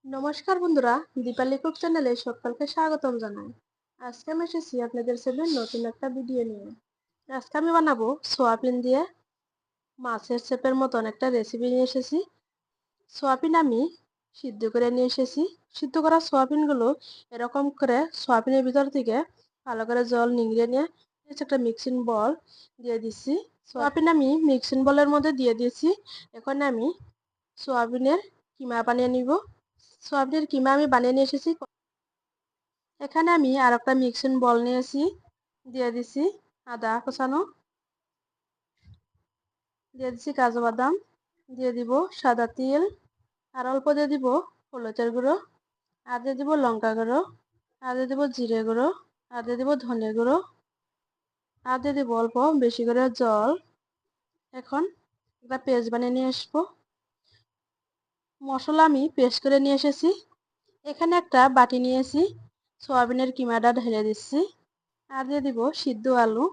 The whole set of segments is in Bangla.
নমস্কার বন্ধুরা, দীপালি কুক চ্যানেলে সকলকে স্বাগতম জানাই। আজকে আমি এসেছি আপনাদের সামনে নতুন একটা ভিডিও নিয়ে। আজকে আমি বানাবো সোয়াবিন দিয়ে মাছের চেপের মতন একটা রেসিপি নিয়ে এসেছি। সোয়াবিন আমি সিদ্ধ করে নিয়ে এসেছি। সিদ্ধ করা সোয়াবিনগুলো এরকম করে সোয়াবিনের ভিতর থেকে ভালো করে জল নিংড়ে নিয়ে একটা মিক্সিং বল দিয়ে দিচ্ছি। সোয়াবিন আমি মিক্সিং বলের মধ্যে দিয়ে দিয়েছি। এখন আমি সোয়াবিনের কিমা বানিয়ে নিব। সোয়াবিনের কিমা আমি বানিয়ে নিয়ে এসেছি। এখানে আমি আর একটা মিক্সিং বল নিয়েছি, দিয়ে দিছি আদা কুচানো, দিয়ে দিচ্ছি কাজু বাদাম, দিয়ে দিব সাদা তিল, আর অল্প দিয়ে দিব হলুদের গুঁড়ো, আর দিয়ে দিব লঙ্কা গুঁড়ো, আর দিয়ে দিব জিরে গুঁড়ো, আর দিয়ে দিব ধনে গুঁড়ো, আর দিয়ে দিব অল্প বেশি করে জল। এখন একটা পেস্ট বানিয়ে নিয়ে আসবো। মশলা আমি পেস্ট করে নিয়ে এসেছি। এখানে একটা বাটি নিয়েছি, সয়াবিনের কিমাটা ঢেলে দিচ্ছি, আর দিয়ে দিব সিদ্ধ আলু,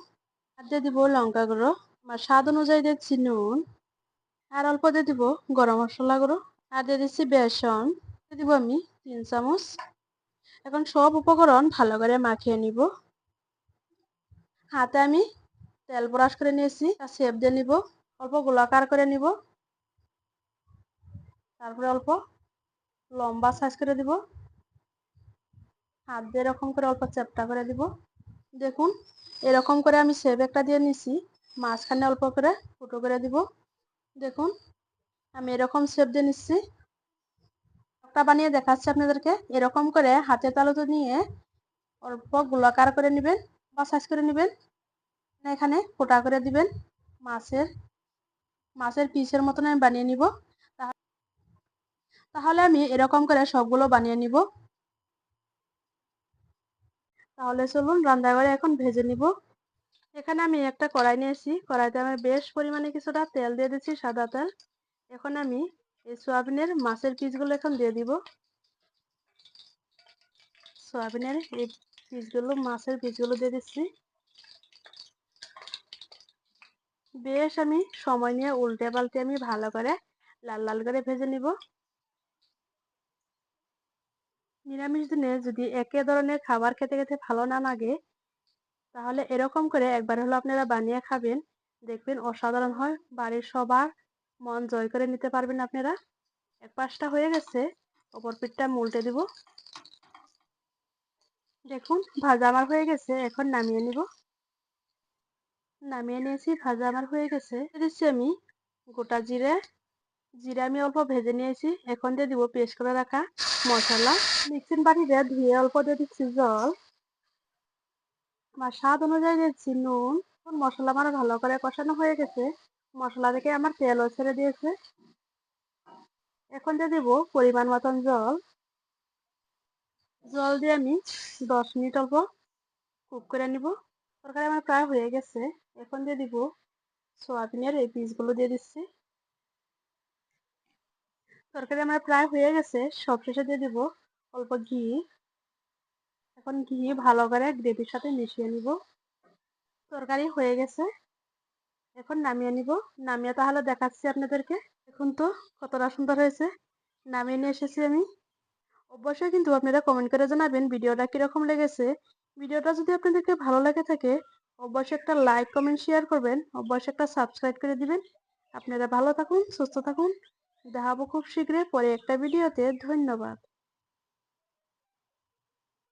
আর দিয়ে দিব লঙ্কা গুঁড়ো, আমার স্বাদ অনুযায়ী দিচ্ছি নুন, আর অল্প দিয়ে দিব গরম মশলা গুঁড়ো, আর দিয়ে দিচ্ছি বেসন, দিয়ে দিব আমি 3 চামচ। এখন সব উপকরণ ভালো করে মাখিয়ে নিব। হাতে আমি তেল ব্রাশ করে নিয়েছি, শেপ দিয়ে নিব, অল্প গোলাকার করে নিব, তারপরে অল্প লম্বা সাইজ করে দিব, হাত দিয়ে এরকম করে অল্প চ্যাপটা করে দিব। দেখুন এরকম করে আমি শেপ একটা দিয়ে নিছি, মাঝখানে অল্প করে ফুটো করে দিব। দেখুন আমি এরকম শেপ দিয়ে নিচ্ছি। একটা বানিয়ে দেখাচ্ছি আপনাদেরকে। এরকম করে হাতের তালুতে নিয়ে অল্প গোলাকার করে নেবেন বা সাইজ করে নেবেন, এখানে ফোঁটা করে দিবেন। মাছের মাছের পিসের মতন আমি বানিয়ে নিব। তাহলে আমি এরকম করে সবগুলো বানিয়ে নিব। তাহলে চলুন রান্নাঘরে এখন ভেজে নিব। এখানে আমি একটা কড়াই নিয়েছি, কড়াইতে আমি বেশ পরিমাণে কিছুটা তেল দিয়ে দিচ্ছি, সাদা তেল। এখন আমি এই সয়াবিনের মাছের পিসগুলো এখন দিয়ে দিব। সয়াবিনের এই পিসগুলো, মাছের পিসগুলো দিয়ে দিচ্ছি। বেশ আমি সময় নিয়ে উল্টে পাল্টে আমি ভালো করে লাল লাল করে ভেজে নিব। নিরামিষ দিনে যদি একই ধরনের খাবার খেতে খেতে ভালো না লাগে, তাহলে এরকম করে একবার হলো আপনারা বানিয়ে খাবেন, দেখবেন অসাধারণ হয়। বাড়ির সবার মন জয় করে নিতে পারবেন আপনারা। এক পাশটা হয়ে গেছে, অপর পিঠটা উল্টে দিব। দেখুন ভাজা আমার হয়ে গেছে, এখন নামিয়ে নিব। নামিয়ে নিয়েছি, ভাজা আমার হয়ে গেছে। দিচ্ছি আমি গোটা জিরে, জিরা আমি অল্প ভেজে নিয়েছি। এখন দিয়ে দিব পেস্ট করে রাখা মশলা। মিক্সিং বাটিতে ধুয়ে অল্প দিয়ে দিচ্ছি জল, আমার স্বাদ অনুযায়ী দিচ্ছি নুন। মশলা আমার ভালো করে কষানো হয়ে গেছে, মশলা থেকে আমার তেলও ছেড়ে দিয়েছে। এখন দিয়ে দিব পরিমাণ মতন জল। জল দিয়ে আমি 10 মিনিট অল্প কুক করে নিব। তরকারি আমার প্রায় হয়ে গেছে। এখন দিয়ে দিব সোয়াবিনের এই পিসগুলো দিয়ে দিচ্ছি। তরকারি আমার প্রায় হয়ে গেছে, সবশেষে দিয়ে দিব অল্প ঘি। এখন ঘি ভালো করে গ্রেভির সাথে মিশিয়ে নিব। তরকারি হয়ে গেছে, এখন নামিয়ে নিব। নামিয়ে তাহলে দেখাচ্ছি আপনাদেরকে। দেখুন তো কতটা সুন্দর হয়েছে। নামিয়ে নিয়ে এসেছি আমি। অবশ্যই কিন্তু আপনারা কমেন্ট করে জানাবেন ভিডিওটা কিরকম লেগেছে। ভিডিওটা যদি আপনাদেরকে ভালো লাগে থাকে, অবশ্যই একটা লাইক কমেন্ট শেয়ার করবেন, অবশ্যই একটা সাবস্ক্রাইব করে দিবেন। আপনারা ভালো থাকুন, সুস্থ থাকুন। দেখা হবো খুব শীঘ্রই পরে একটা ভিডিওতে। ধন্যবাদ।